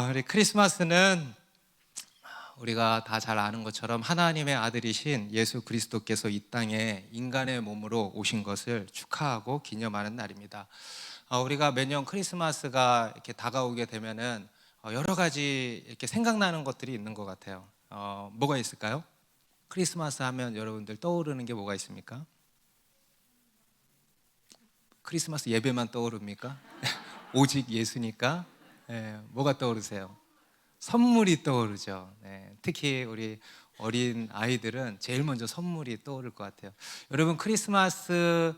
우리 크리스마스는 우리가 다 잘 아는 것처럼 하나님의 아들이신 예수 그리스도께서 이 땅에 인간의 몸으로 오신 것을 축하하고 기념하는 날입니다. 우리가 매년 크리스마스가 이렇게 다가오게 되면은 여러 가지 이렇게 생각나는 것들이 있는 것 같아요. 뭐가 있을까요? 크리스마스 하면 여러분들 떠오르는 게 뭐가 있습니까? 크리스마스 예배만 떠오릅니까? 오직 예수니까. 뭐가 떠오르세요? 선물이 떠오르죠. 특히 우리 어린 아이들은 제일 먼저 선물이 떠오를 것 같아요. 여러분, 크리스마스의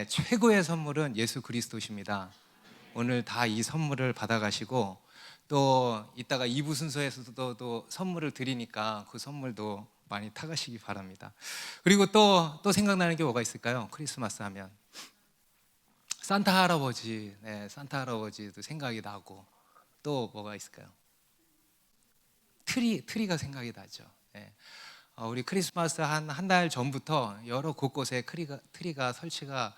최고의 선물은 예수 그리스도십니다. 오늘 다 이 선물을 받아가시고, 또 이따가 2부 순서에서도 또 선물을 드리니까 그 선물도 많이 타가시기 바랍니다. 그리고 또 생각나는 게 뭐가 있을까요? 크리스마스 하면 산타 할아버지, 산타 할아버지도 생각이 나고, 또 뭐가 있을까요? 트리가 생각이 나죠. 우리 크리스마스 한 달 전부터 여러 곳곳에 트리가 설치가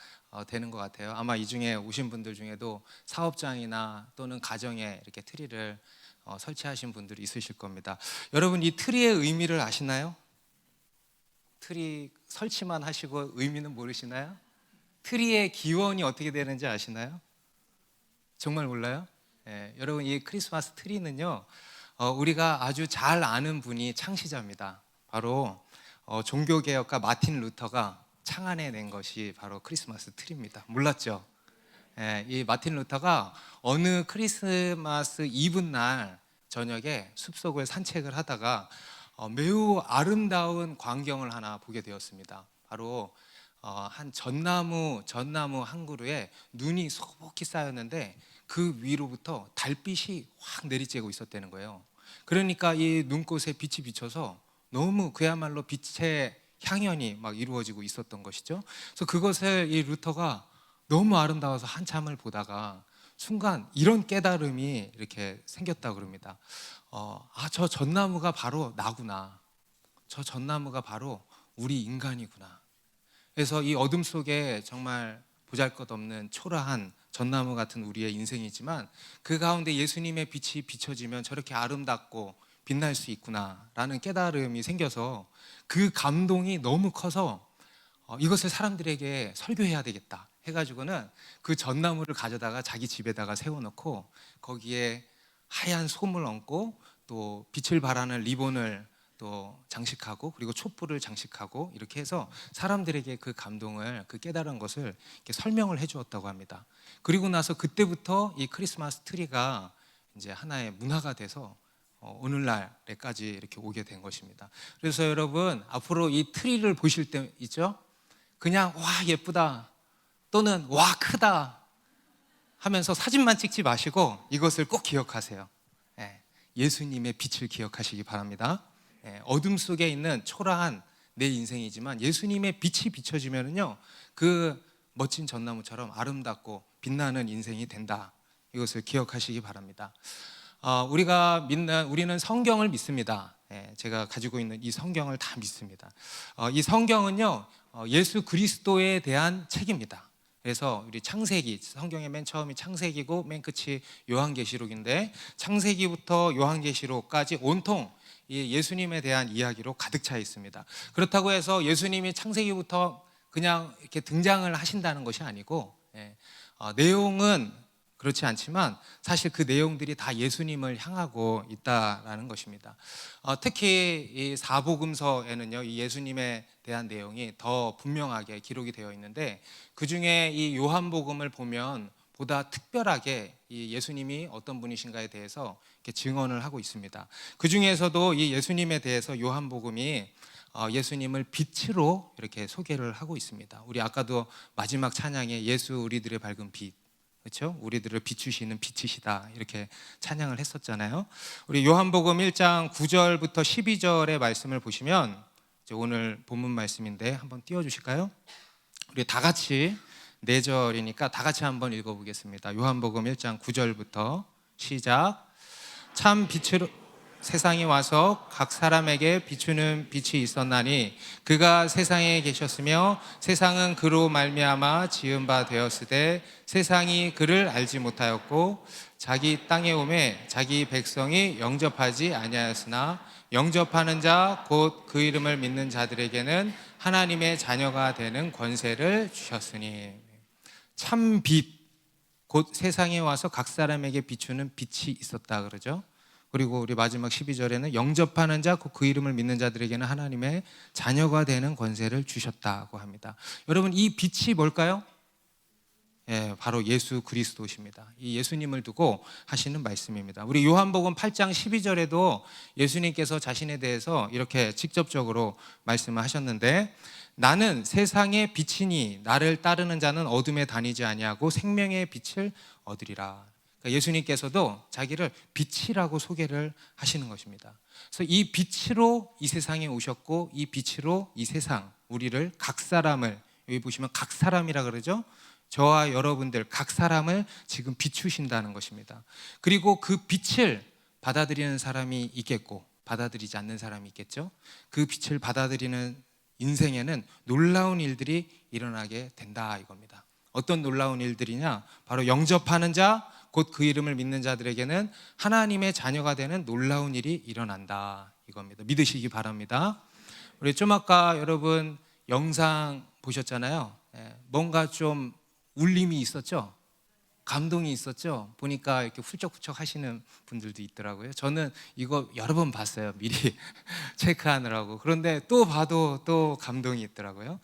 되는 것 같아요. 아마 이 중에 오신 분들 중에도 사업장이나 또는 가정에 이렇게 트리를 설치하신 분들이 있으실 겁니다. 여러분, 이 트리의 의미를 아시나요? 트리 설치만 하시고 의미는 모르시나요? 트리의 기원이 어떻게 되는지 아시나요? 정말 몰라요? 여러분, 이 크리스마스 트리는요, 우리가 아주 잘 아는 분이 창시자입니다. 바로 종교개혁가 마틴 루터가 창안해낸 것이 바로 크리스마스 트리입니다. 몰랐죠? 이 마틴 루터가 어느 크리스마스 이브날 저녁에 숲속을 산책을 하다가 매우 아름다운 광경을 하나 보게 되었습니다. 바로 한 전나무 한 그루에 눈이 소복히 쌓였는데 그 위로부터 달빛이 확 내리쬐고 있었다는 거예요. 그러니까 이 눈꽃에 빛이 비쳐서 너무 그야말로 빛의 향연이 막 이루어지고 있었던 것이죠. 그래서 그것을 이 루터가 너무 아름다워서 한참을 보다가 순간 이런 깨달음이 이렇게 생겼다고 그럽니다. 저 전나무가 바로 나구나. 저 전나무가 바로 우리 인간이구나. 그래서 이 어둠 속에 정말 보잘것없는 초라한 전나무 같은 우리의 인생이지만 그 가운데 예수님의 빛이 비춰지면 저렇게 아름답고 빛날 수 있구나라는 깨달음이 생겨서 그 감동이 너무 커서 이것을 사람들에게 설교해야 되겠다 해가지고는 그 전나무를 가져다가 자기 집에다가 세워놓고 거기에 하얀 솜을 얹고 또 빛을 발하는 리본을 또 장식하고 그리고 촛불을 장식하고 이렇게 해서 사람들에게 그 감동을, 그 깨달은 것을 이렇게 설명을 해주었다고 합니다. 그리고 나서 그때부터 이 크리스마스 트리가 이제 하나의 문화가 돼서 오늘날에까지 이렇게 오게 된 것입니다. 그래서 여러분, 앞으로 이 트리를 보실 때 있죠? 그냥 와 예쁘다 또는 와 크다 하면서 사진만 찍지 마시고 이것을 꼭 기억하세요. 예수님의 빛을 기억하시기 바랍니다. 어둠 속에 있는 초라한 내 인생이지만 예수님의 빛이 비춰지면요 그 멋진 전나무처럼 아름답고 빛나는 인생이 된다. 이것을 기억하시기 바랍니다. 우리는 성경을 믿습니다. 제가 가지고 있는 이 성경을 다 믿습니다. 이 성경은요 예수 그리스도에 대한 책입니다. 그래서 우리 창세기, 성경의 맨 처음이 창세기고 맨 끝이 요한계시록인데 창세기부터 요한계시록까지 온통 이 예수님에 대한 이야기로 가득 차 있습니다. 그렇다고 해서 예수님이 창세기부터 그냥 이렇게 등장을 하신다는 것이 아니고 내용은 그렇지 않지만 사실 그 내용들이 다 예수님을 향하고 있다라는 것입니다. 특히 이 사복음서에는요 이 예수님에 대한 내용이 더 분명하게 기록이 되어 있는데 그 중에 이 요한복음을 보면 보다 특별하게 이 예수님이 어떤 분이신가에 대해서 이렇게 증언을 하고 있습니다. 그 중에서도 이 예수님에 대해서 요한복음이 예수님을 빛으로 이렇게 소개를 하고 있습니다. 우리 아까도 마지막 찬양에 예수 우리들의 밝은 빛, 그렇죠? 우리들을 비추시는 빛이시다 이렇게 찬양을 했었잖아요. 우리 요한복음 1장 9절부터 12절의 말씀을 보시면 이제 오늘 본문 말씀인데 한번 띄워주실까요? 우리 다 같이 4절이니까 다 같이 한번 읽어보겠습니다. 요한복음 1장 9절부터 시작. 참 빛으로 세상에 와서 각 사람에게 비추는 빛이 있었나니 그가 세상에 계셨으며 세상은 그로 말미암아 지은 바 되었으되 세상이 그를 알지 못하였고 자기 땅에 오매 자기 백성이 영접하지 아니하였으나 영접하는 자 곧 그 이름을 믿는 자들에게는 하나님의 자녀가 되는 권세를 주셨으니. 참 빛, 곧 세상에 와서 각 사람에게 비추는 빛이 있었다 그러죠. 그리고 우리 마지막 12절에는 영접하는 자, 곧 그 이름을 믿는 자들에게는 하나님의 자녀가 되는 권세를 주셨다고 합니다. 여러분, 이 빛이 뭘까요? 예, 바로 예수 그리스도십니다. 이 예수님을 두고 하시는 말씀입니다. 우리 요한복음 8장 12절에도 예수님께서 자신에 대해서 이렇게 직접적으로 말씀을 하셨는데, 나는 세상의 빛이니 나를 따르는 자는 어둠에 다니지 아니하고 생명의 빛을 얻으리라. 그러니까 예수님께서도 자기를 빛이라고 소개를 하시는 것입니다. 그래서 이 빛으로 이 세상에 오셨고, 이 빛으로 이 세상, 우리를 각 사람을, 여기 보시면 각 사람이라 그러죠. 저와 여러분들 각 사람을 지금 비추신다는 것입니다. 그리고 그 빛을 받아들이는 사람이 있겠고 받아들이지 않는 사람이 있겠죠. 그 빛을 받아들이는 인생에는 놀라운 일들이 일어나게 된다 이겁니다. 어떤 놀라운 일들이냐? 바로 영접하는 자, 곧 그 이름을 믿는 자들에게는 하나님의 자녀가 되는 놀라운 일이 일어난다 이겁니다. 믿으시기 바랍니다. 우리 좀 아까 여러분 영상 보셨잖아요. 뭔가 좀 울림이 있었죠? 감동이 있었죠? 보니까 이렇게 훌쩍훌쩍 하시는 분들도 있더라고요. 저는 이거 여러 번 봤어요. 미리 체크하느라고. 그런데 또 봐도 또 감동이 있더라고요.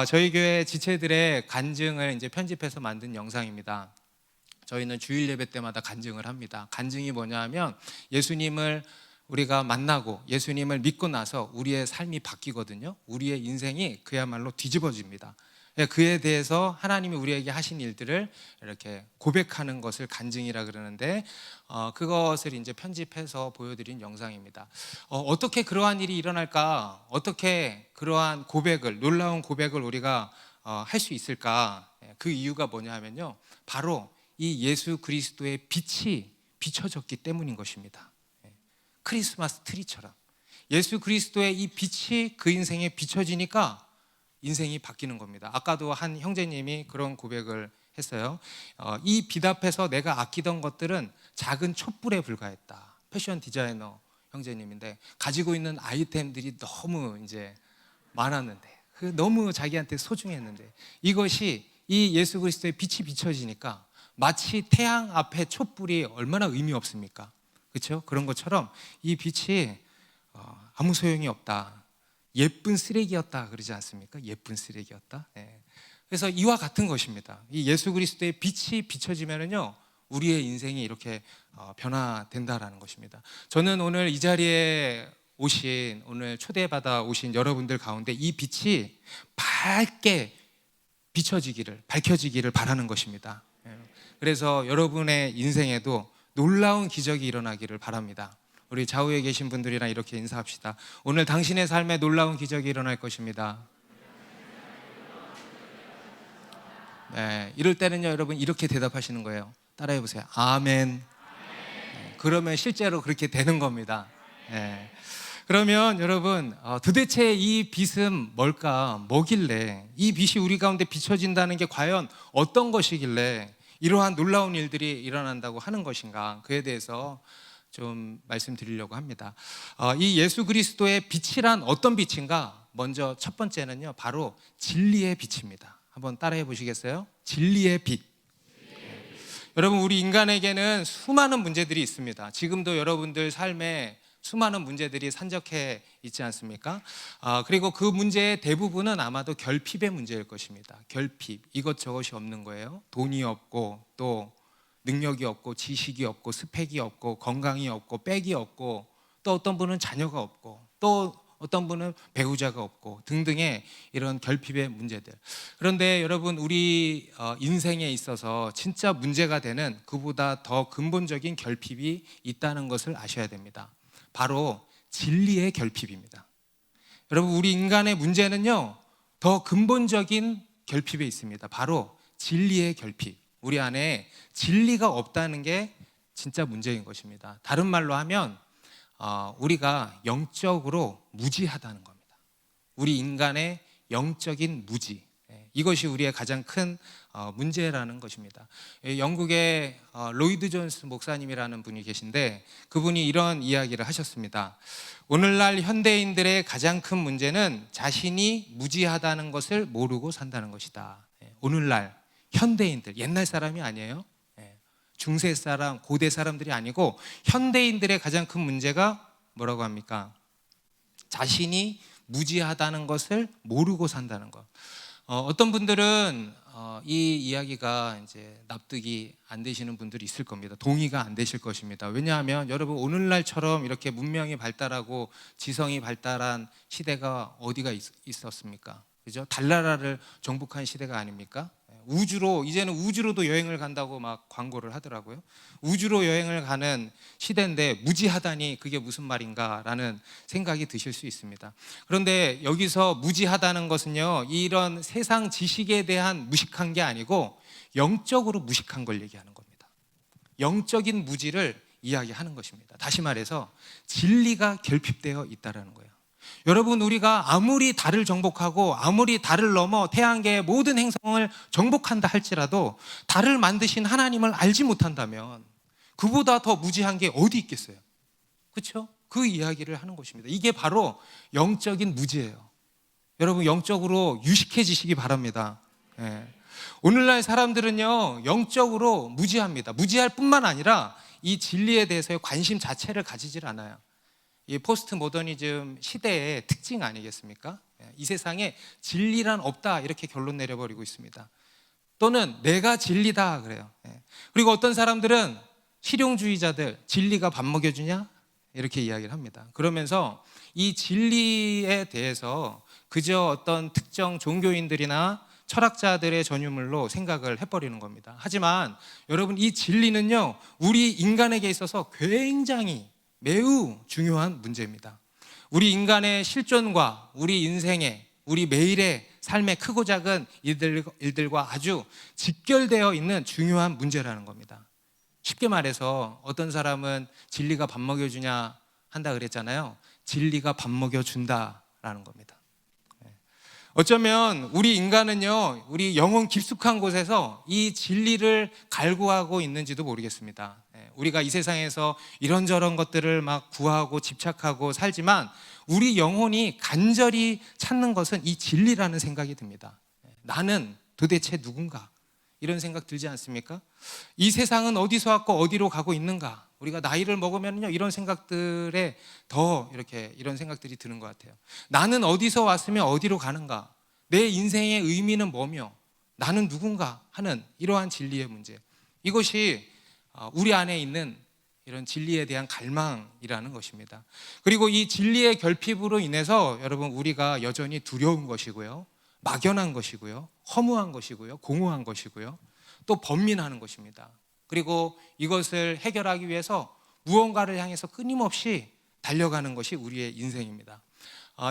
저희 교회 지체들의 간증을 이제 편집해서 만든 영상입니다. 저희는 주일 예배 때마다 간증을 합니다. 간증이 뭐냐 하면 예수님을 우리가 만나고 예수님을 믿고 나서 우리의 삶이 바뀌거든요. 우리의 인생이 그야말로 뒤집어집니다. 그에 대해서 하나님이 우리에게 하신 일들을 이렇게 고백하는 것을 간증이라 그러는데, 그것을 이제 편집해서 보여드린 영상입니다. 어떻게 그러한 일이 일어날까? 어떻게 그러한 고백을, 놀라운 고백을 우리가 할 수 있을까? 그 이유가 뭐냐 하면요, 바로 이 예수 그리스도의 빛이 비춰졌기 때문인 것입니다. 크리스마스 트리처럼 예수 그리스도의 이 빛이 그 인생에 비춰지니까 인생이 바뀌는 겁니다. 아까도 한 형제님이 그런 고백을 했어요. 이 빛 앞에서 내가 아끼던 것들은 작은 촛불에 불과했다. 패션 디자이너 형제님인데 가지고 있는 아이템들이 너무 이제 많았는데, 너무 자기한테 소중했는데, 이것이 이 예수 그리스도의 빛이 비춰지니까 마치 태양 앞에 촛불이 얼마나 의미 없습니까? 그렇죠? 그런 것처럼 이 빛이 아무 소용이 없다. 예쁜 쓰레기였다 그러지 않습니까? 예쁜 쓰레기였다. 네. 그래서 이와 같은 것입니다. 이 예수 그리스도의 빛이 비춰지면은요, 우리의 인생이 이렇게 변화된다라는 것입니다. 저는 오늘 이 자리에 오신, 오늘 초대받아 오신 여러분들 가운데 이 빛이 밝게 밝혀지기를 바라는 것입니다. 그래서 여러분의 인생에도 놀라운 기적이 일어나기를 바랍니다. 우리 좌우에 계신 분들이랑 이렇게 인사합시다. 오늘 당신의 삶에 놀라운 기적이 일어날 것입니다. 네, 이럴 때는요, 여러분 이렇게 대답하시는 거예요. 따라해 보세요. 아멘. 네, 그러면 실제로 그렇게 되는 겁니다. 네. 그러면 여러분, 도대체 이 빛은 뭘까? 뭐길래 이 빛이 우리 가운데 비춰진다는 게 과연 어떤 것이길래 이러한 놀라운 일들이 일어난다고 하는 것인가? 그에 대해서 좀 말씀드리려고 합니다. 이 예수 그리스도의 빛이란 어떤 빛인가? 먼저 첫 번째는요, 바로 진리의 빛입니다. 한번 따라해 보시겠어요? 진리의 빛. 여러분, 우리 인간에게는 수많은 문제들이 있습니다. 지금도 여러분들 삶에 수많은 문제들이 산적해 있지 않습니까? 그리고 그 문제의 대부분은 아마도 결핍의 문제일 것입니다. 결핍, 이것저것이 없는 거예요. 돈이 없고, 또 능력이 없고, 지식이 없고, 스펙이 없고, 건강이 없고, 빽이 없고, 또 어떤 분은 자녀가 없고, 또 어떤 분은 배우자가 없고 등등의 이런 결핍의 문제들. 그런데 여러분, 우리 인생에 있어서 진짜 문제가 되는 그보다 더 근본적인 결핍이 있다는 것을 아셔야 됩니다. 바로 진리의 결핍입니다. 여러분, 우리 인간의 문제는요, 더 근본적인 결핍에 있습니다. 바로 진리의 결핍. 우리 안에 진리가 없다는 게 진짜 문제인 것입니다. 다른 말로 하면 우리가 영적으로 무지하다는 겁니다. 우리 인간의 영적인 무지, 이것이 우리의 가장 큰 문제라는 것입니다. 영국의 로이드 존스 목사님이라는 분이 계신데 그분이 이런 이야기를 하셨습니다. 오늘날 현대인들의 가장 큰 문제는 자신이 무지하다는 것을 모르고 산다는 것이다. 오늘날 현대인들, 옛날 사람이 아니에요. 중세 사람, 고대 사람들이 아니고 현대인들의 가장 큰 문제가 뭐라고 합니까? 자신이 무지하다는 것을 모르고 산다는 것. 어떤 분들은 이 이야기가 이제 납득이 안 되시는 분들이 있을 겁니다. 동의가 안 되실 것입니다. 왜냐하면 여러분 오늘날처럼 이렇게 문명이 발달하고 지성이 발달한 시대가 어디가 있었습니까? 그죠? 달나라를 정복한 시대가 아닙니까? 이제는 우주로도 여행을 간다고 막 광고를 하더라고요. 우주로 여행을 가는 시대인데 무지하다니 그게 무슨 말인가라는 생각이 드실 수 있습니다. 그런데 여기서 무지하다는 것은요, 이런 세상 지식에 대한 무식한 게 아니고 영적으로 무식한 걸 얘기하는 겁니다. 영적인 무지를 이야기하는 것입니다. 다시 말해서 진리가 결핍되어 있다는 거예요. 여러분, 우리가 아무리 달을 정복하고 아무리 달을 넘어 태양계의 모든 행성을 정복한다 할지라도 달을 만드신 하나님을 알지 못한다면 그보다 더 무지한 게 어디 있겠어요? 그렇죠? 그 이야기를 하는 것입니다. 이게 바로 영적인 무지예요. 여러분, 영적으로 유식해지시기 바랍니다. 오늘날 사람들은요, 영적으로 무지합니다. 무지할 뿐만 아니라 이 진리에 대해서의 관심 자체를 가지질 않아요. 이 포스트 모더니즘 시대의 특징 아니겠습니까? 이 세상에 진리란 없다, 이렇게 결론 내려버리고 있습니다. 또는 내가 진리다 그래요. 그리고 어떤 사람들은 실용주의자들, 진리가 밥 먹여주냐? 이렇게 이야기를 합니다. 그러면서 이 진리에 대해서 그저 어떤 특정 종교인들이나 철학자들의 전유물로 생각을 해버리는 겁니다. 하지만 여러분, 이 진리는요, 우리 인간에게 있어서 굉장히 매우 중요한 문제입니다. 우리 인간의 실존과 우리 인생의, 우리 매일의 삶의 크고 작은 일들과 아주 직결되어 있는 중요한 문제라는 겁니다. 쉽게 말해서 어떤 사람은 진리가 밥 먹여주냐 한다 그랬잖아요. 진리가 밥 먹여준다라는 겁니다. 어쩌면 우리 인간은요, 우리 영혼 깊숙한 곳에서 이 진리를 갈구하고 있는지도 모르겠습니다. 우리가 이 세상에서 이런저런 것들을 막 구하고 집착하고 살지만 우리 영혼이 간절히 찾는 것은 이 진리라는 생각이 듭니다. 나는 도대체 누군가? 이런 생각 들지 않습니까? 이 세상은 어디서 왔고 어디로 가고 있는가? 우리가 나이를 먹으면요, 이런 생각들에 더 이런 생각들이 드는 것 같아요. 나는 어디서 왔으며 어디로 가는가? 내 인생의 의미는 뭐며 나는 누군가 하는 이러한 진리의 문제. 이것이 우리 안에 있는 이런 진리에 대한 갈망이라는 것입니다. 그리고 이 진리의 결핍으로 인해서 여러분, 우리가 여전히 두려운 것이고요, 막연한 것이고요, 허무한 것이고요, 공허한 것이고요, 또 번민하는 것입니다. 그리고 이것을 해결하기 위해서 무언가를 향해서 끊임없이 달려가는 것이 우리의 인생입니다.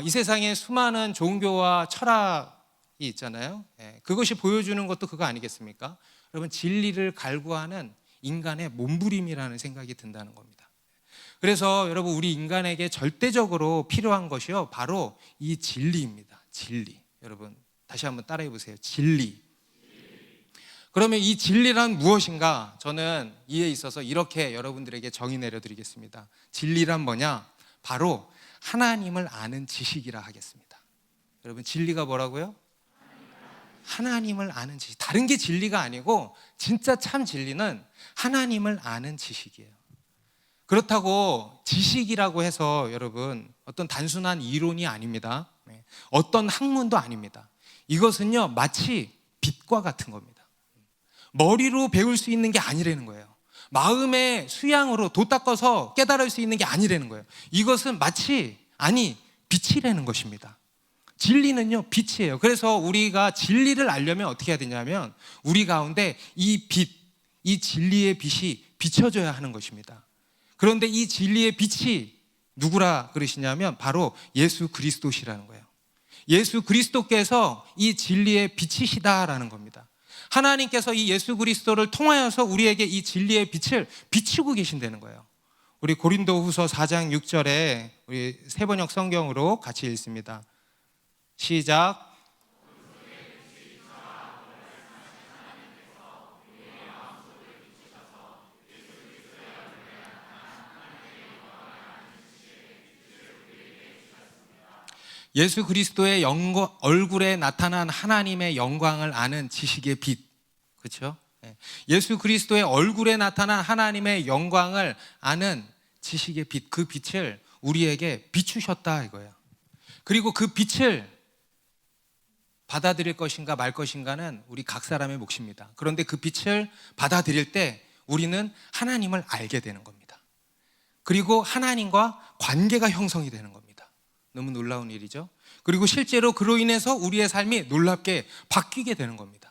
이 세상에 수많은 종교와 철학이 있잖아요. 그것이 보여주는 것도 그거 아니겠습니까? 여러분, 진리를 갈구하는 인간의 몸부림이라는 생각이 든다는 겁니다. 그래서 여러분, 우리 인간에게 절대적으로 필요한 것이요, 바로 이 진리입니다. 진리. 여러분, 다시 한번 따라해 보세요. 진리. 그러면 이 진리란 무엇인가? 저는 이에 있어서 이렇게 여러분들에게 정의 내려드리겠습니다. 진리란 뭐냐? 바로 하나님을 아는 지식이라 하겠습니다. 여러분, 진리가 뭐라고요? 하나님을 아는 지식. 다른 게 진리가 아니고 진짜 참 진리는 하나님을 아는 지식이에요. 그렇다고 지식이라고 해서 여러분, 어떤 단순한 이론이 아닙니다. 어떤 학문도 아닙니다. 이것은요, 마치 빛과 같은 겁니다. 머리로 배울 수 있는 게 아니라는 거예요. 마음의 수양으로 도닦아서 깨달을 수 있는 게 아니라는 거예요. 이것은 빛이라는 것입니다. 진리는요, 빛이에요. 그래서 우리가 진리를 알려면 어떻게 해야 되냐면 우리 가운데 이 빛, 이 진리의 빛이 비춰져야 하는 것입니다. 그런데 이 진리의 빛이 누구라 그러시냐면 바로 예수 그리스도시라는 거예요. 예수 그리스도께서 이 진리의 빛이시다라는 겁니다. 하나님께서 이 예수 그리스도를 통하여서 우리에게 이 진리의 빛을 비추고 계신다는 거예요. 우리 고린도후서 4장 6절에 우리 세번역 성경으로 같이 읽습니다. 시작. 예수 그리스도의 얼굴에 나타난 하나님의 영광을 아는 지식의 빛, 그렇죠? 예수 그리스도의 얼굴에 나타난 하나님의 영광을 아는 지식의 빛, 그 빛을 우리에게 비추셨다 이거예요. 그리고 그 빛을 받아들일 것인가 말 것인가는 우리 각 사람의 몫입니다. 그런데 그 빛을 받아들일 때 우리는 하나님을 알게 되는 겁니다. 그리고 하나님과 관계가 형성이 되는 겁니다. 너무 놀라운 일이죠. 그리고 실제로 그로 인해서 우리의 삶이 놀랍게 바뀌게 되는 겁니다.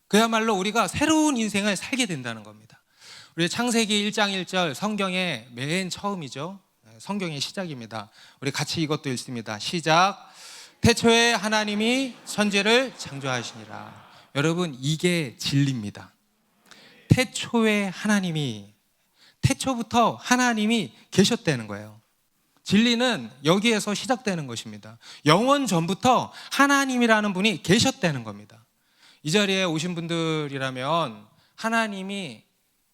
그야말로 우리가 새로운 인생을 살게 된다는 겁니다. 우리 창세기 1장 1절 성경의 맨 처음이죠. 성경의 시작입니다. 우리 같이 이것도 읽습니다. 시작. 태초에 하나님이 천지를 창조하시니라. 여러분, 이게 진리입니다. 태초에 태초부터 하나님이 계셨다는 거예요. 진리는 여기에서 시작되는 것입니다. 영원 전부터 하나님이라는 분이 계셨다는 겁니다. 이 자리에 오신 분들이라면 하나님이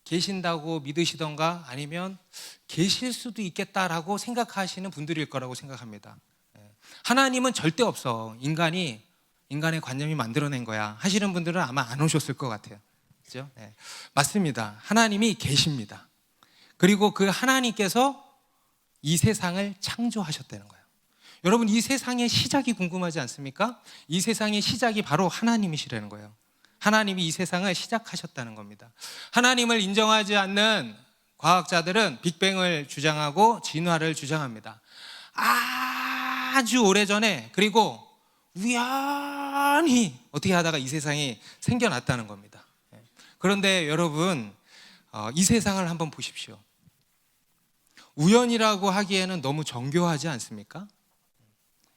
계신다고 믿으시던가 아니면 계실 수도 있겠다라고 생각하시는 분들일 거라고 생각합니다. 하나님은 절대 없어. 인간의 관념이 만들어낸 거야 하시는 분들은 아마 안 오셨을 것 같아요. 그렇죠? 네. 맞습니다. 하나님이 계십니다. 그리고 그 하나님께서 이 세상을 창조하셨다는 거예요. 여러분, 이 세상의 시작이 궁금하지 않습니까? 이 세상의 시작이 바로 하나님이시라는 거예요. 하나님이 이 세상을 시작하셨다는 겁니다. 하나님을 인정하지 않는 과학자들은 빅뱅을 주장하고 진화를 주장합니다. 아주 오래전에, 그리고 우연히 어떻게 하다가 이 세상이 생겨났다는 겁니다. 그런데 여러분, 이 세상을 한번 보십시오. 우연이라고 하기에는 너무 정교하지 않습니까?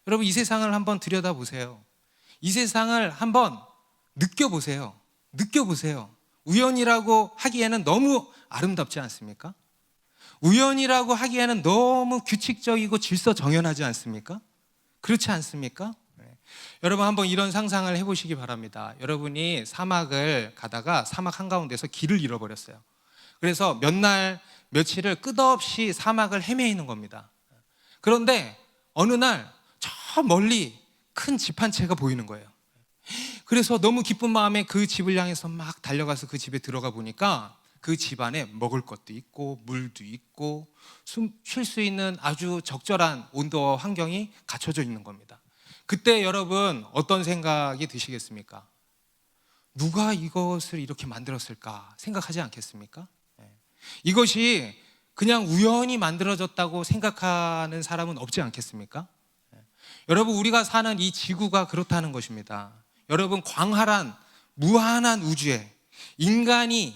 여러분, 이 세상을 한번 들여다보세요. 이 세상을 한번 느껴보세요. 우연이라고 하기에는 너무 아름답지 않습니까? 우연이라고 하기에는 너무 규칙적이고 질서정연하지 않습니까? 그렇지 않습니까? 여러분, 한번 이런 상상을 해보시기 바랍니다. 여러분이 사막을 가다가 사막 한가운데서 길을 잃어버렸어요. 그래서 몇 날 며칠을 끝없이 사막을 헤매이는 겁니다. 그런데 어느 날 저 멀리 큰 집 한 채가 보이는 거예요. 그래서 너무 기쁜 마음에 그 집을 향해서 막 달려가서 그 집에 들어가 보니까 그 집 안에 먹을 것도 있고 물도 있고 쉴 수 있는 아주 적절한 온도와 환경이 갖춰져 있는 겁니다. 그때 여러분, 어떤 생각이 드시겠습니까? 누가 이것을 이렇게 만들었을까 생각하지 않겠습니까? 이것이 그냥 우연히 만들어졌다고 생각하는 사람은 없지 않겠습니까? 여러분, 우리가 사는 이 지구가 그렇다는 것입니다. 여러분, 광활한 무한한 우주에 인간이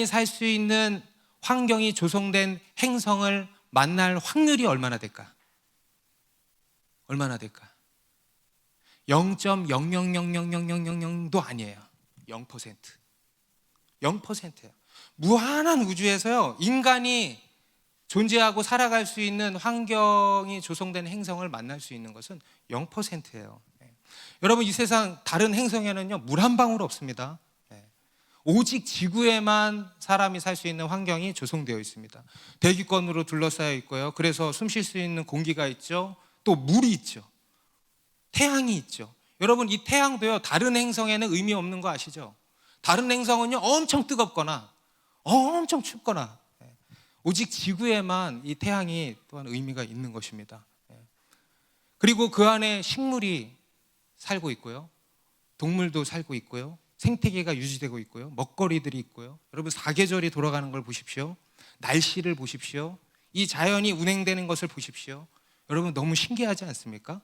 살 수 있는 환경이 조성된 행성을 만날 확률이 얼마나 될까? 0.0000000도 아니에요. 0%. 0%예요. 무한한 우주에서요, 인간이 존재하고 살아갈 수 있는 환경이 조성된 행성을 만날 수 있는 것은 0%예요. 여러분, 이 세상 다른 행성에는요, 물 한 방울 없습니다. 오직 지구에만 사람이 살 수 있는 환경이 조성되어 있습니다. 대기권으로 둘러싸여 있고요. 그래서 숨 쉴 수 있는 공기가 있죠. 또 물이 있죠. 태양이 있죠. 여러분, 이 태양도요, 다른 행성에는 의미 없는 거 아시죠? 다른 행성은요, 엄청 뜨겁거나 엄청 춥거나, 오직 지구에만 이 태양이 또한 의미가 있는 것입니다. 그리고 그 안에 식물이 살고 있고요, 동물도 살고 있고요, 생태계가 유지되고 있고요, 먹거리들이 있고요. 여러분, 사계절이 돌아가는 걸 보십시오. 날씨를 보십시오. 이 자연이 운행되는 것을 보십시오. 여러분, 너무 신기하지 않습니까?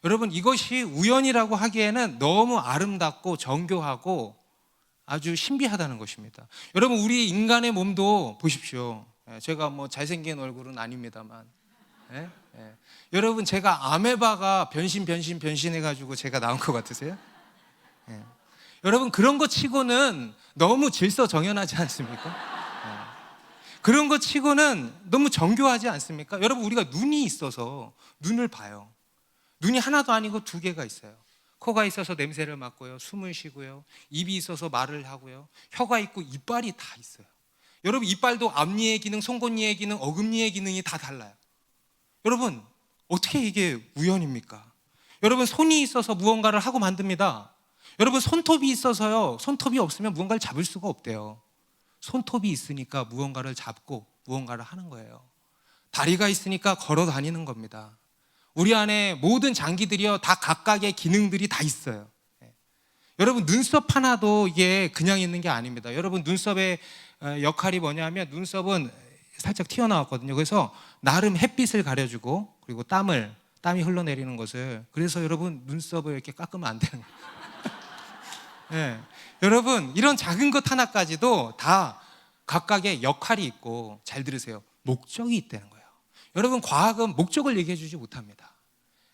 여러분, 이것이 우연이라고 하기에는 너무 아름답고 정교하고 아주 신비하다는 것입니다. 여러분, 우리 인간의 몸도 보십시오. 제가 뭐 잘생긴 얼굴은 아닙니다만, 여러분, 제가 아메바가 변신해가지고 제가 나온 것 같으세요? 여러분, 그런 거 치고는 너무 질서정연하지 않습니까? 그런 것 치고는 너무 정교하지 않습니까? 여러분, 우리가 눈이 있어서 눈을 봐요. 눈이 하나도 아니고 두 개가 있어요. 코가 있어서 냄새를 맡고요, 숨을 쉬고요, 입이 있어서 말을 하고요, 혀가 있고 이빨이 다 있어요. 여러분, 이빨도 앞니의 기능, 송곳니의 기능, 어금니의 기능이 다 달라요. 여러분, 어떻게 이게 우연입니까? 여러분, 손이 있어서 무언가를 하고 만듭니다. 여러분, 손톱이 있어서요, 손톱이 없으면 무언가를 잡을 수가 없대요. 손톱이 있으니까 무언가를 잡고 무언가를 하는 거예요. 다리가 있으니까 걸어 다니는 겁니다. 우리 안에 모든 장기들이요, 다 각각의 기능들이 다 있어요. 여러분, 눈썹 하나도 이게 그냥 있는 게 아닙니다. 여러분, 눈썹의 역할이 뭐냐면, 눈썹은 살짝 튀어나왔거든요. 그래서 나름 햇빛을 가려주고, 그리고 땀이 흘러내리는 것을, 그래서 여러분, 눈썹을 이렇게 깎으면 안 되는 거예요. 네. 여러분, 이런 작은 것 하나까지도 다 각각의 역할이 있고, 잘 들으세요, 목적이 있다는 거예요. 여러분, 과학은 목적을 얘기해 주지 못합니다.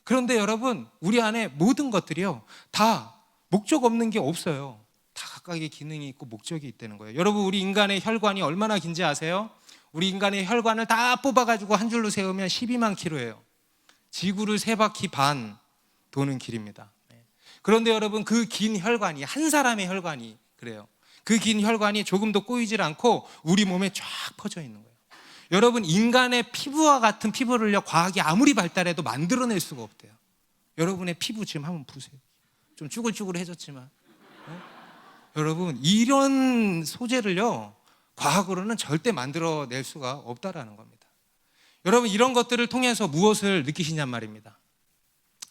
그런데 여러분, 우리 안에 모든 것들이요, 다 목적 없는 게 없어요. 다 각각의 기능이 있고 목적이 있다는 거예요. 여러분, 우리 인간의 혈관이 얼마나 긴지 아세요? 우리 인간의 혈관을 다 뽑아가지고 한 줄로 세우면 12만 킬로예요. 지구를 3바퀴 반 도는 길입니다. 그런데 여러분, 그 긴 혈관이, 한 사람의 혈관이 그래요. 그 긴 혈관이 조금도 꼬이질 않고 우리 몸에 쫙 퍼져 있는 거예요. 여러분, 인간의 피부와 같은 피부를요, 과학이 아무리 발달해도 만들어낼 수가 없대요. 여러분의 피부 지금 한번 보세요. 좀 쭈글쭈글해졌지만, 여러분, 이런 소재를요, 과학으로는 절대 만들어낼 수가 없다라는 겁니다. 여러분, 이런 것들을 통해서 무엇을 느끼시냔 말입니다.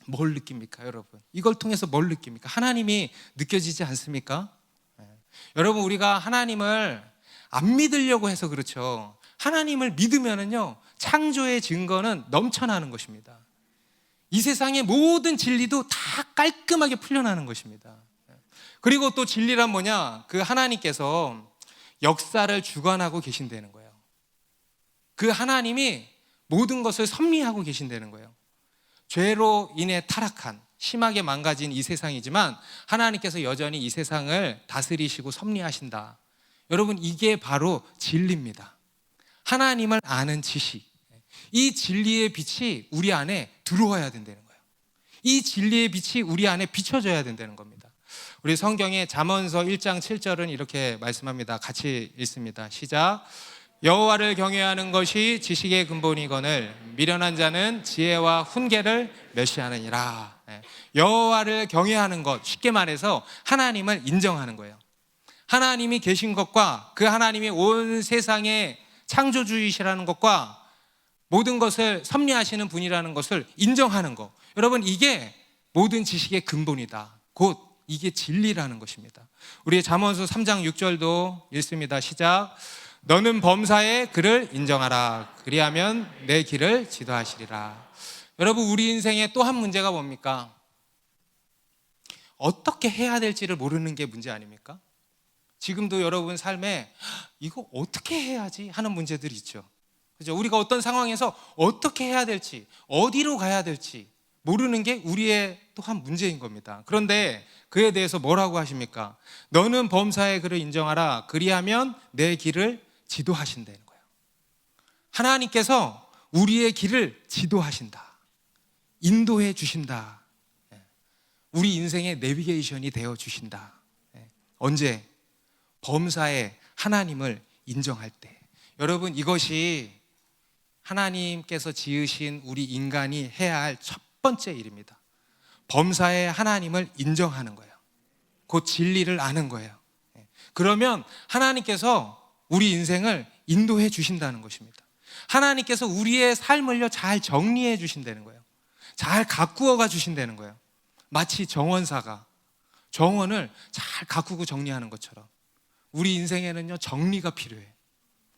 뭘 느낍니까, 여러분? 이걸 통해서 뭘 느낍니까? 하나님이 느껴지지 않습니까? 여러분, 우리가 하나님을 안 믿으려고 해서 그렇죠. 하나님을 믿으면은요, 창조의 증거는 넘쳐나는 것입니다. 이 세상의 모든 진리도 다 깔끔하게 풀려나는 것입니다. 그리고 또 진리란 뭐냐? 그 하나님께서 역사를 주관하고 계신다는 거예요. 그 하나님이 모든 것을 섭리하고 계신다는 거예요. 죄로 인해 타락한, 심하게 망가진 이 세상이지만 하나님께서 여전히 이 세상을 다스리시고 섭리하신다. 여러분, 이게 바로 진리입니다. 하나님을 아는 지식, 이 진리의 빛이 우리 안에 들어와야 된다는 거예요. 이 진리의 빛이 우리 안에 비춰져야 된다는 겁니다. 우리 성경에 잠언서 1장 7절은 이렇게 말씀합니다. 같이 읽습니다. 시작. 여호와를 경외하는 것이 지식의 근본이거늘 미련한 자는 지혜와 훈계를 멸시하느니라. 여호와를 경외하는 것, 쉽게 말해서 하나님을 인정하는 거예요. 하나님이 계신 것과 그 하나님이 온 세상의 창조주이시라는 것과 모든 것을 섭리하시는 분이라는 것을 인정하는 것, 여러분, 이게 모든 지식의 근본이다. 곧 이게 진리라는 것입니다. 우리 잠언서 3장 6절도 읽습니다. 시작. 너는 범사에 그를 인정하라. 그리하면 내 길을 지도하시리라. 여러분, 우리 인생에 또 한 문제가 뭡니까? 어떻게 해야 될지를 모르는 게 문제 아닙니까? 지금도 여러분 삶에 이거 어떻게 해야지 하는 문제들이 있죠. 그죠? 우리가 어떤 상황에서 어떻게 해야 될지, 어디로 가야 될지 모르는 게 우리의 또한 문제인 겁니다. 그런데 그에 대해서 뭐라고 하십니까? 너는 범사에 그를 인정하라. 그리하면 내 길을 지도하신다는 거예요. 하나님께서 우리의 길을 지도하신다. 인도해 주신다. 우리 인생의 내비게이션이 되어 주신다. 언제? 범사에 하나님을 인정할 때. 여러분, 이것이 하나님께서 지으신 우리 인간이 해야 할 첫 번째 일입니다. 범사에 하나님을 인정하는 거예요. 곧 진리를 아는 거예요. 그러면 하나님께서 우리 인생을 인도해 주신다는 것입니다. 하나님께서 우리의 삶을요, 잘 정리해 주신다는 거예요. 잘 가꾸어가 주신다는 거예요. 마치 정원사가 정원을 잘 가꾸고 정리하는 것처럼 우리 인생에는요, 정리가 필요해.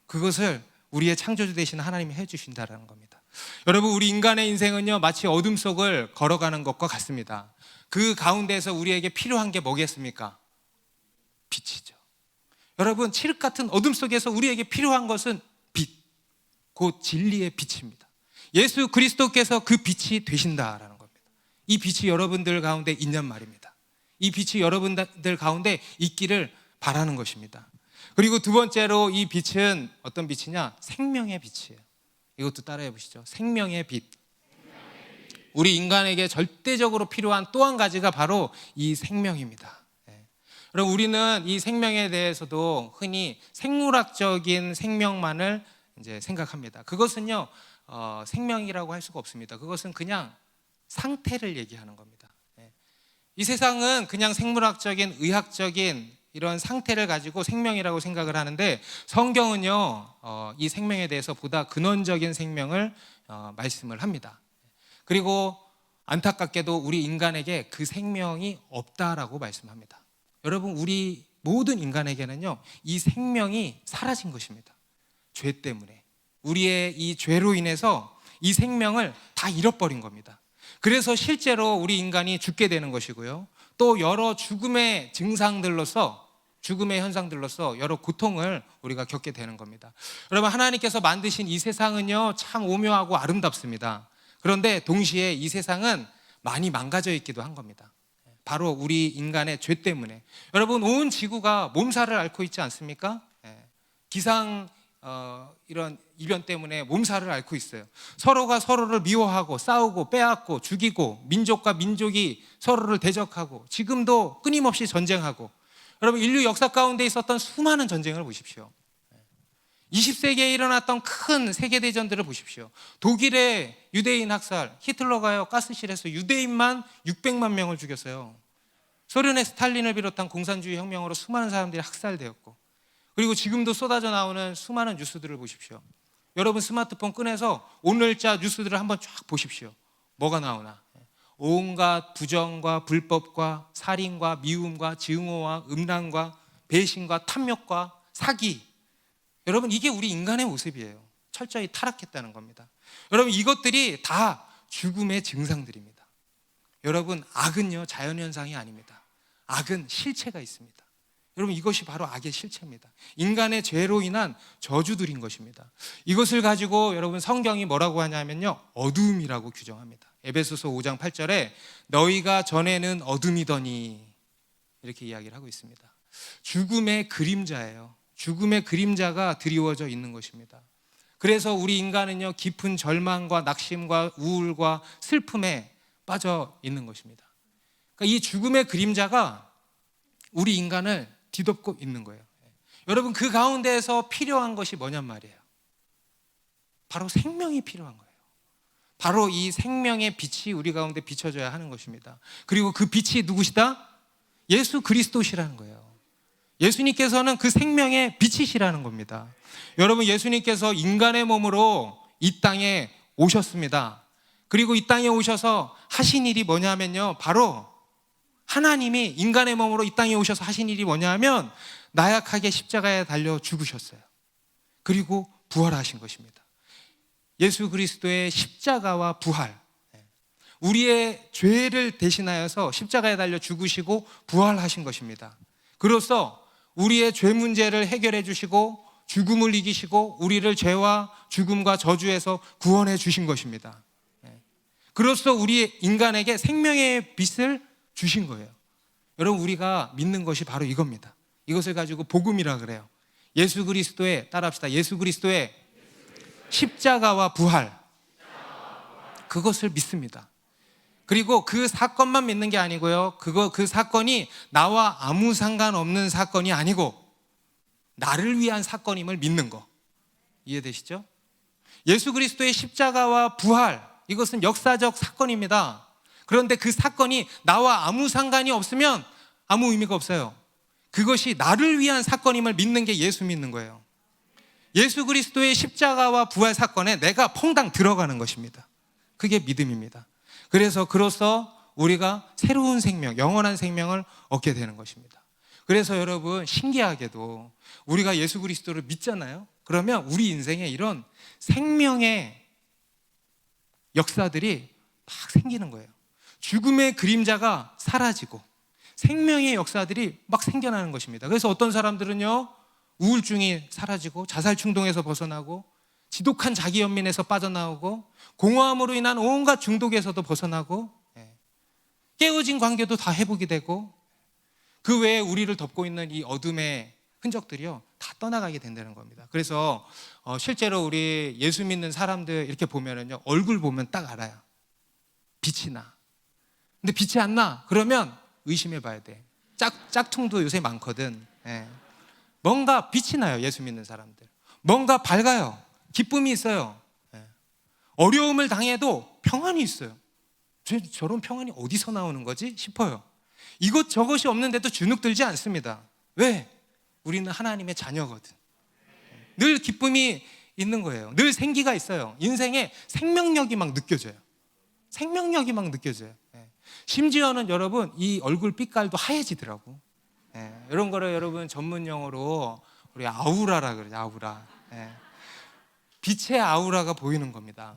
그것을 우리의 창조주 되신 하나님이 해주신다는 겁니다. 여러분, 우리 인간의 인생은요, 마치 어둠 속을 걸어가는 것과 같습니다. 그 가운데에서 우리에게 필요한 게 뭐겠습니까? 빛이죠. 여러분, 칠흑 같은 어둠 속에서 우리에게 필요한 것은 빛, 곧 진리의 빛입니다. 예수 그리스도께서 그 빛이 되신다라는 겁니다. 이 빛이 여러분들 가운데 있냔 말입니다. 이 빛이 여러분들 가운데 있기를 바라는 것입니다. 그리고 두 번째로 이 빛은 어떤 빛이냐? 생명의 빛이에요. 이것도 따라해 보시죠. 생명의 빛. 우리 인간에게 절대적으로 필요한 또 한 가지가 바로 이 생명입니다. 그럼 우리는 이 생명에 대해서도 흔히 생물학적인 생명만을 이제 생각합니다. 그것은요, 생명이라고 할 수가 없습니다. 그것은 그냥 상태를 얘기하는 겁니다. 이 세상은 그냥 생물학적인, 의학적인 이런 상태를 가지고 생명이라고 생각을 하는데, 성경은요, 이 생명에 대해서 보다 근원적인 생명을 말씀을 합니다. 그리고 안타깝게도 우리 인간에게 그 생명이 없다라고 말씀합니다. 여러분, 우리 모든 인간에게는요, 이 생명이 사라진 것입니다. 죄 때문에. 우리의 이 죄로 인해서 이 생명을 다 잃어버린 겁니다. 그래서 실제로 우리 인간이 죽게 되는 것이고요, 또 여러 죽음의 증상들로서, 죽음의 현상들로서 여러 고통을 우리가 겪게 되는 겁니다. 여러분, 하나님께서 만드신 이 세상은요, 참 오묘하고 아름답습니다. 그런데 동시에 이 세상은 많이 망가져 있기도 한 겁니다. 바로 우리 인간의 죄 때문에. 여러분, 온 지구가 몸살을 앓고 있지 않습니까? 기상 이런 이변 때문에 몸살을 앓고 있어요. 서로가 서로를 미워하고 싸우고 빼앗고 죽이고, 민족과 민족이 서로를 대적하고, 지금도 끊임없이 전쟁하고. 여러분, 인류 역사 가운데 있었던 수많은 전쟁을 보십시오. 20세기에 일어났던 큰 세계대전들을 보십시오. 독일의 유대인 학살, 히틀러가요, 가스실에서 유대인만 600만 명을 죽였어요. 소련의 스탈린을 비롯한 공산주의 혁명으로 수많은 사람들이 학살되었고, 그리고 지금도 쏟아져 나오는 수많은 뉴스들을 보십시오. 여러분, 스마트폰 꺼내서 오늘자 뉴스들을 한번 쫙 보십시오. 뭐가 나오나? 온갖 부정과 불법과 살인과 미움과 증오와 음란과 배신과 탐욕과 사기. 여러분, 이게 우리 인간의 모습이에요. 철저히 타락했다는 겁니다. 여러분, 이것들이 다 죽음의 증상들입니다. 여러분, 악은요, 자연현상이 아닙니다. 악은 실체가 있습니다. 여러분, 이것이 바로 악의 실체입니다. 인간의 죄로 인한 저주들인 것입니다. 이것을 가지고 여러분, 성경이 뭐라고 하냐면요, 어두움이라고 규정합니다. 에베소서 5장 8절에 너희가 전에는 어둠이더니, 이렇게 이야기를 하고 있습니다. 죽음의 그림자예요. 죽음의 그림자가 드리워져 있는 것입니다. 그래서 우리 인간은요, 깊은 절망과 낙심과 우울과 슬픔에 빠져 있는 것입니다. 그러니까 이 죽음의 그림자가 우리 인간을 뒤덮고 있는 거예요. 여러분, 그 가운데에서 필요한 것이 뭐냔 말이에요. 바로 생명이 필요한 거예요. 바로 이 생명의 빛이 우리 가운데 비춰져야 하는 것입니다. 그리고 그 빛이 누구시다? 예수 그리스도시라는 거예요. 예수님께서는 그 생명의 빛이시라는 겁니다. 여러분, 예수님께서 인간의 몸으로 이 땅에 오셨습니다. 그리고 이 땅에 오셔서 하신 일이 뭐냐면요, 바로 하나님이 인간의 몸으로 이 땅에 오셔서 하신 일이 뭐냐면 나약하게 십자가에 달려 죽으셨어요. 그리고 부활하신 것입니다. 예수 그리스도의 십자가와 부활, 우리의 죄를 대신하여서 십자가에 달려 죽으시고 부활하신 것입니다. 그로써 우리의 죄 문제를 해결해 주시고 죽음을 이기시고 우리를 죄와 죽음과 저주에서 구원해 주신 것입니다. 그로써 우리 인간에게 생명의 빛을 주신 거예요. 여러분, 우리가 믿는 것이 바로 이겁니다. 이것을 가지고 복음이라 그래요. 예수 그리스도의, 따라합시다. 예수 그리스도의 십자가와 부활, 그것을 믿습니다. 그리고 그 사건만 믿는 게 아니고요, 그 사건이 나와 아무 상관없는 사건이 아니고 나를 위한 사건임을 믿는 거, 이해되시죠? 예수 그리스도의 십자가와 부활, 이것은 역사적 사건입니다. 그런데 그 사건이 나와 아무 상관이 없으면 아무 의미가 없어요. 그것이 나를 위한 사건임을 믿는 게 예수 믿는 거예요. 예수 그리스도의 십자가와 부활 사건에 내가 퐁당 들어가는 것입니다. 그게 믿음입니다. 그래서 그로써 우리가 새로운 생명, 영원한 생명을 얻게 되는 것입니다. 그래서 여러분, 신기하게도 우리가 예수 그리스도를 믿잖아요. 그러면 우리 인생에 이런 생명의 역사들이 막 생기는 거예요. 죽음의 그림자가 사라지고 생명의 역사들이 막 생겨나는 것입니다. 그래서 어떤 사람들은요, 우울증이 사라지고 자살 충동에서 벗어나고 지독한 자기 연민에서 빠져나오고 공허함으로 인한 온갖 중독에서도 벗어나고 깨어진 관계도 다 회복이 되고 그 외에 우리를 덮고 있는 이 어둠의 흔적들이요, 떠나가게 된다는 겁니다. 그래서 실제로 우리 예수 믿는 사람들 이렇게 보면은요, 얼굴 보면 딱 알아요. 빛이 나. 근데 빛이 안 나. 그러면 의심해 봐야 돼. 짝퉁도 요새 많거든. 예. 뭔가 빛이 나요, 예수 믿는 사람들. 뭔가 밝아요. 기쁨이 있어요. 예. 어려움을 당해도 평안이 있어요. 저런 평안이 어디서 나오는 거지 싶어요. 이것저것이 없는데도 주눅 들지 않습니다. 왜? 우리는 하나님의 자녀거든. 늘 기쁨이 있는 거예요. 늘 생기가 있어요. 인생에 생명력이 막 느껴져요. 생명력이 막 느껴져요. 예. 심지어는 여러분, 이 얼굴 빛깔도 하얘지더라고. 예. 이런 거를 여러분 전문 용어로 우리 아우라라 그러죠. 아우라. 예. 빛의 아우라가 보이는 겁니다.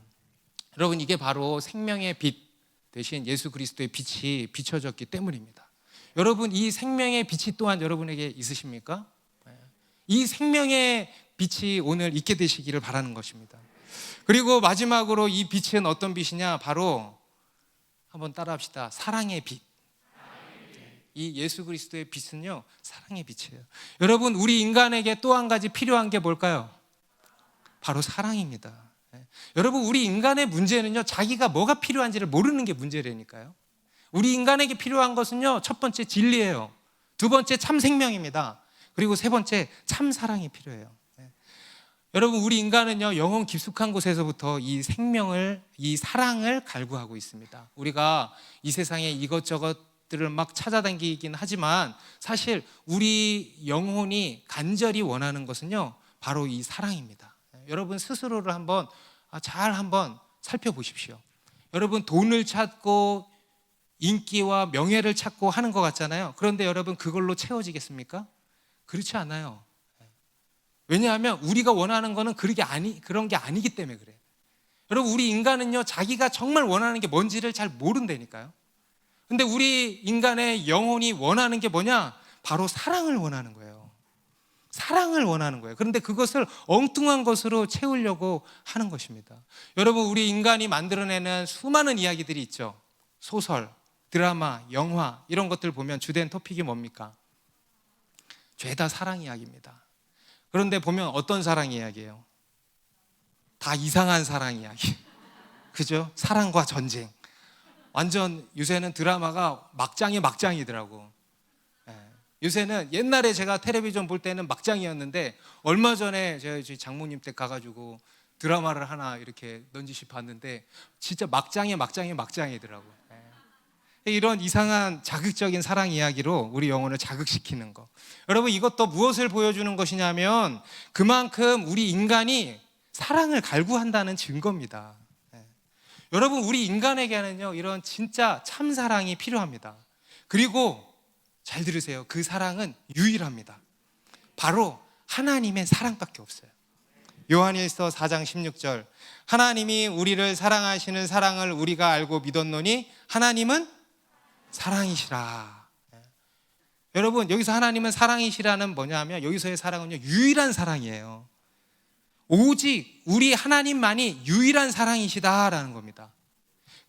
여러분, 이게 바로 생명의 빛 대신 예수 그리스도의 빛이 비춰졌기 때문입니다. 여러분, 이 생명의 빛이 또한 여러분에게 있으십니까? 이 생명의 빛이 오늘 있게 되시기를 바라는 것입니다. 그리고 마지막으로 이 빛은 어떤 빛이냐? 바로 한번 따라합시다. 사랑의 빛. 이 예수 그리스도의 빛은요, 사랑의 빛이에요. 여러분, 우리 인간에게 또 한 가지 필요한 게 뭘까요? 바로 사랑입니다. 여러분, 우리 인간의 문제는요, 자기가 뭐가 필요한지를 모르는 게 문제라니까요. 우리 인간에게 필요한 것은요, 첫 번째 진리예요. 두 번째 참 생명입니다. 그리고 세 번째 참 사랑이 필요해요. 여러분, 우리 인간은요, 영혼 깊숙한 곳에서부터 이 생명을, 이 사랑을 갈구하고 있습니다. 우리가 이 세상에 이것저것들을 막 찾아다니긴 하지만 사실 우리 영혼이 간절히 원하는 것은요, 바로 이 사랑입니다. 여러분 스스로를 한번 한번 살펴보십시오. 여러분, 돈을 찾고 인기와 명예를 찾고 하는 것 같잖아요. 그런데 여러분, 그걸로 채워지겠습니까? 그렇지 않아요. 왜냐하면 우리가 원하는 거는 그런 게 아니기 때문에 그래요. 여러분, 우리 인간은요, 자기가 정말 원하는 게 뭔지를 잘 모른다니까요. 근데 우리 인간의 영혼이 원하는 게 뭐냐? 바로 사랑을 원하는 거예요. 사랑을 원하는 거예요. 그런데 그것을 엉뚱한 것으로 채우려고 하는 것입니다. 여러분, 우리 인간이 만들어내는 수많은 이야기들이 있죠. 소설, 드라마, 영화, 이런 것들 보면 주된 토픽이 뭡니까? 죄다 사랑 이야기입니다. 그런데 보면 어떤 사랑 이야기예요? 다 이상한 사랑 이야기. 그죠? 사랑과 전쟁. 완전 요새는 드라마가 막장이더라고. 요새는, 옛날에 제가 텔레비전 볼 때는 막장이었는데 얼마 전에 제가 장모님 댁 가가지고 드라마를 하나 이렇게 넌지시 봤는데 진짜 막장이더라고. 이런 이상한 자극적인 사랑 이야기로 우리 영혼을 자극시키는 거. 여러분, 이것도 무엇을 보여주는 것이냐면 그만큼 우리 인간이 사랑을 갈구한다는 증거입니다. 여러분, 우리 인간에게는요, 이런 진짜 참 사랑이 필요합니다. 그리고 잘 들으세요. 그 사랑은 유일합니다. 바로 하나님의 사랑밖에 없어요. 요한일서 4장 16절, 하나님이 우리를 사랑하시는 사랑을 우리가 알고 믿었노니 하나님은 사랑이시라. 여러분, 여기서 하나님은 사랑이시라는 뭐냐면, 여기서의 사랑은요, 유일한 사랑이에요. 오직 우리 하나님만이 유일한 사랑이시다라는 겁니다.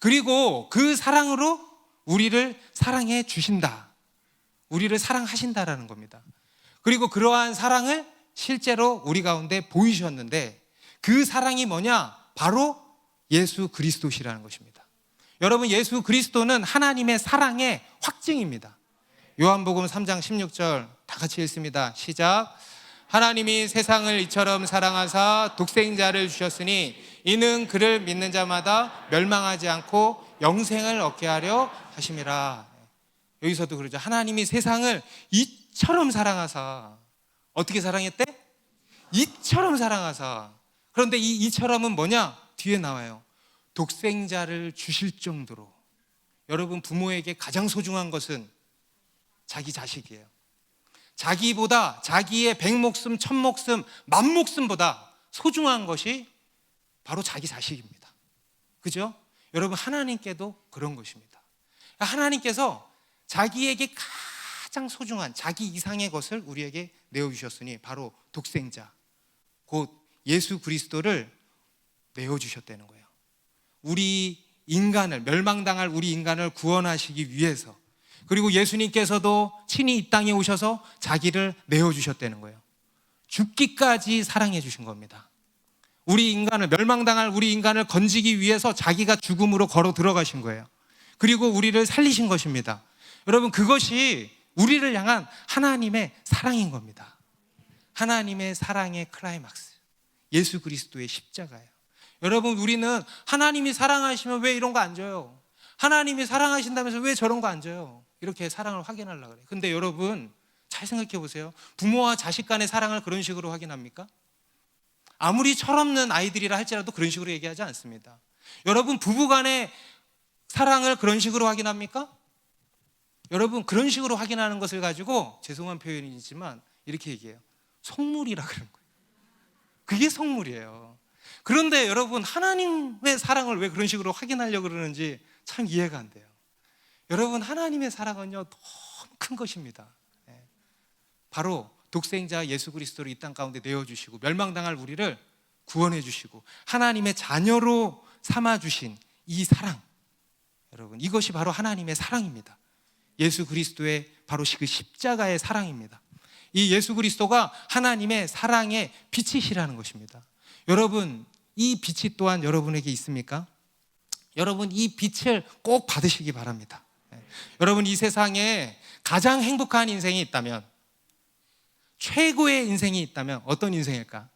그리고 그 사랑으로 우리를 사랑해 주신다. 우리를 사랑하신다라는 겁니다. 그리고 그러한 사랑을 실제로 우리 가운데 보이셨는데 그 사랑이 뭐냐? 바로 예수 그리스도시라는 것입니다. 여러분, 예수 그리스도는 하나님의 사랑의 확증입니다. 요한복음 3장 16절 다 같이 읽습니다. 시작. 하나님이 세상을 이처럼 사랑하사 독생자를 주셨으니 이는 그를 믿는 자마다 멸망하지 않고 영생을 얻게 하려 하심이라. 여기서도 그러죠. 하나님이 세상을 이처럼 사랑하사. 어떻게 사랑했대? 이처럼 사랑하사. 그런데 이 이처럼은 뭐냐? 뒤에 나와요. 독생자를 주실 정도로. 여러분, 부모에게 가장 소중한 것은 자기 자식이에요. 자기보다, 자기의 100목숨, 1000목숨, 10,000목숨보다 소중한 것이 바로 자기 자식입니다. 그죠? 여러분, 하나님께도 그런 것입니다. 하나님께서 자기에게 가장 소중한 자기 이상의 것을 우리에게 내어주셨으니 바로 독생자, 곧 예수 그리스도를 내어주셨다는 거예요. 우리 인간을, 멸망당할 우리 인간을 구원하시기 위해서. 그리고 예수님께서도 친히 이 땅에 오셔서 자기를 내어주셨다는 거예요. 죽기까지 사랑해 주신 겁니다. 우리 인간을, 멸망당할 우리 인간을 건지기 위해서 자기가 죽음으로 걸어 들어가신 거예요. 그리고 우리를 살리신 것입니다. 여러분, 그것이 우리를 향한 하나님의 사랑인 겁니다. 하나님의 사랑의 클라이막스, 예수 그리스도의 십자가예요. 여러분, 우리는 하나님이 사랑하시면 왜 이런 거 안 줘요? 하나님이 사랑하신다면서 왜 저런 거 안 줘요? 이렇게 사랑을 확인하려고 그래요. 근데 여러분, 잘 생각해 보세요. 부모와 자식 간의 사랑을 그런 식으로 확인합니까? 아무리 철없는 아이들이라 할지라도 그런 식으로 얘기하지 않습니다. 여러분, 부부 간의 사랑을 그런 식으로 확인합니까? 여러분, 그런 식으로 확인하는 것을 가지고, 죄송한 표현이지만 이렇게 얘기해요. 속물이라 그런 거예요. 그게 속물이에요. 그런데 여러분, 하나님의 사랑을 왜 그런 식으로 확인하려고 그러는지 참 이해가 안 돼요. 여러분, 하나님의 사랑은요, 너무 큰 것입니다. 바로 독생자 예수 그리스도를 이 땅 가운데 내어주시고 멸망당할 우리를 구원해 주시고 하나님의 자녀로 삼아주신 이 사랑, 여러분, 이것이 바로 하나님의 사랑입니다. 예수 그리스도의 바로 그 십자가의 사랑입니다. 이 예수 그리스도가 하나님의 사랑의 빛이시라는 것입니다. 여러분, 이 빛이 또한 여러분에게 있습니까? 여러분, 이 빛을 꼭 받으시기 바랍니다. 여러분, 이 세상에 가장 행복한 인생이 있다면, 최고의 인생이 있다면 어떤 인생일까?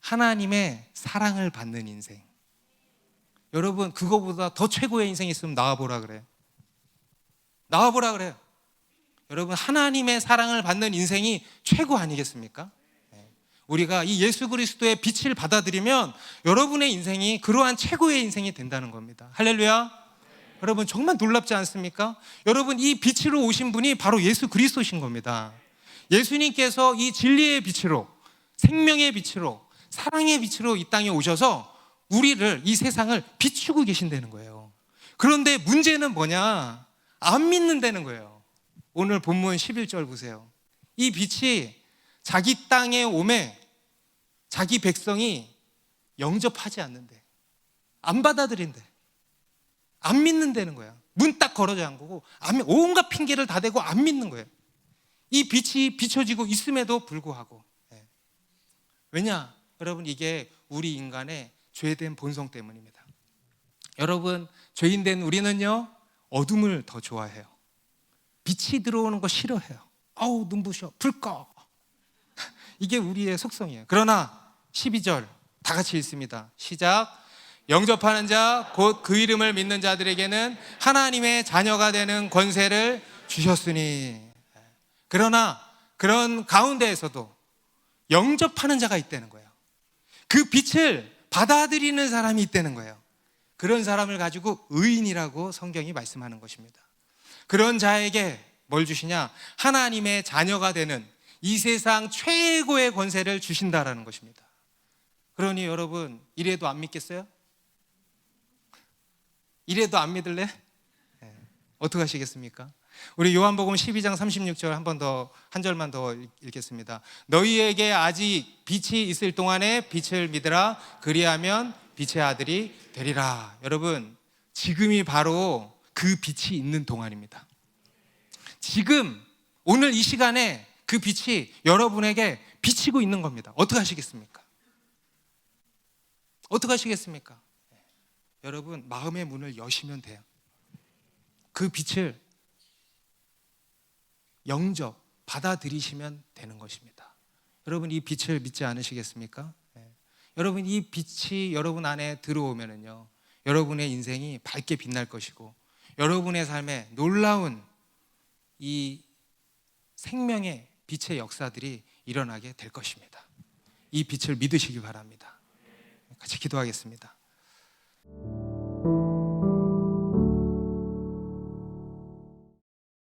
하나님의 사랑을 받는 인생. 여러분, 그거보다 더 최고의 인생이 있으면 나와보라 그래요. 나와보라 그래요. 여러분, 하나님의 사랑을 받는 인생이 최고 아니겠습니까? 우리가 이 예수 그리스도의 빛을 받아들이면 여러분의 인생이 그러한 최고의 인생이 된다는 겁니다. 할렐루야. 여러분, 정말 놀랍지 않습니까? 여러분, 이 빛으로 오신 분이 바로 예수 그리스도신 겁니다. 예수님께서 이 진리의 빛으로, 생명의 빛으로, 사랑의 빛으로 이 땅에 오셔서 우리를, 이 세상을 비추고 계신다는 거예요. 그런데 문제는 뭐냐? 안 믿는다는 거예요. 오늘 본문 11절 보세요. 이 빛이 자기 땅에 오매 자기 백성이 영접하지 않는데, 안 받아들인대, 안 믿는다는 거야. 문 딱 걸어 잠그고 온갖 핑계를 다 대고 안 믿는 거예요. 이 빛이 비춰지고 있음에도 불구하고. 왜냐? 여러분, 이게 우리 인간의 죄된 본성 때문입니다. 여러분, 죄인된 우리는요, 어둠을 더 좋아해요. 빛이 들어오는 거 싫어해요. 아우, 눈부셔, 불 꺼. 이게 우리의 속성이에요. 그러나 12절 다 같이 읽습니다. 시작. 영접하는 자 곧 그 이름을 믿는 자들에게는 하나님의 자녀가 되는 권세를 주셨으니. 그러나 그런 가운데에서도 영접하는 자가 있다는 거예요. 그 빛을 받아들이는 사람이 있다는 거예요. 그런 사람을 가지고 의인이라고 성경이 말씀하는 것입니다. 그런 자에게 뭘 주시냐? 하나님의 자녀가 되는 이 세상 최고의 권세를 주신다라는 것입니다. 그러니 여러분, 이래도 안 믿겠어요? 이래도 안 믿을래? 어떻게 하시겠습니까? 우리 요한복음 12장 36절 한 절만 더 읽겠습니다. 너희에게 아직 빛이 있을 동안에 빛을 믿으라. 그리하면 빛의 아들이 되리라. 여러분, 지금이 바로 그 빛이 있는 동안입니다. 지금 오늘 이 시간에 그 빛이 여러분에게 비치고 있는 겁니다. 어떻게 하시겠습니까? 어떻게 하시겠습니까? 여러분, 마음의 문을 여시면 돼요. 그 빛을 영접, 받아들이시면 되는 것입니다. 여러분, 이 빛을 믿지 않으시겠습니까? 여러분, 이 빛이 여러분 안에 들어오면은요, 여러분의 인생이 밝게 빛날 것이고 여러분의 삶에 놀라운 이 생명의 빛의 역사들이 일어나게 될 것입니다. 이 빛을 믿으시기 바랍니다. 같이 기도하겠습니다.